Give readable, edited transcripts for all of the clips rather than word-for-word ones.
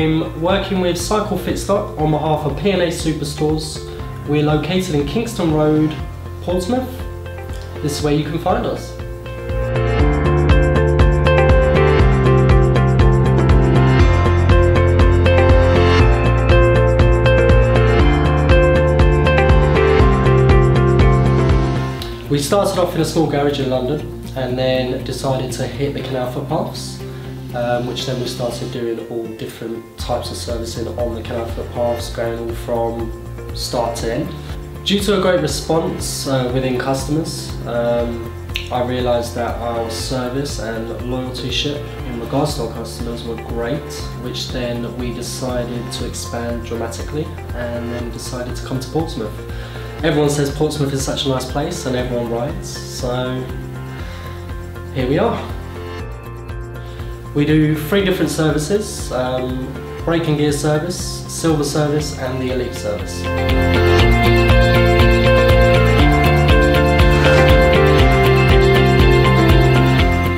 I'm working with Cycle Fit Stock on behalf of P&A Superstores. We're located in Kingston Road, Portsmouth. This is where you can find us. We started off in a small garage in London and then decided to hit the canal footpaths, which then we started doing all different types of servicing on the canal footpaths, going from start to end. Due to a great response within customers, I realised that our service and loyaltyship in regards to our customers were great, which then we decided to expand dramatically and then decided to come to Portsmouth. Everyone says Portsmouth is such a nice place and everyone rides, so here we are. We do 3 different services, brake and gear service, silver service and the elite service.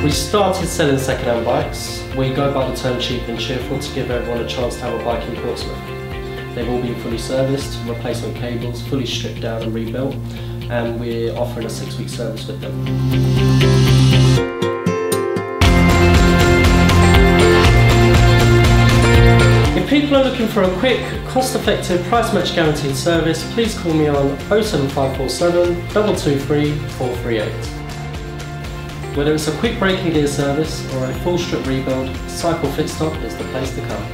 We started selling second-hand bikes. We go by the term cheap and cheerful to give everyone a chance to have a bike in Portsmouth. They've all been fully serviced, replacement cables, fully stripped down and rebuilt, and we're offering a 6-week service with them. If people are looking for a quick, cost-effective, price-match guaranteed service, please call me on 07547 223 438. Whether it's a quick brake and gear service or a full strip rebuild, Cycle Fit Stock is the place to come.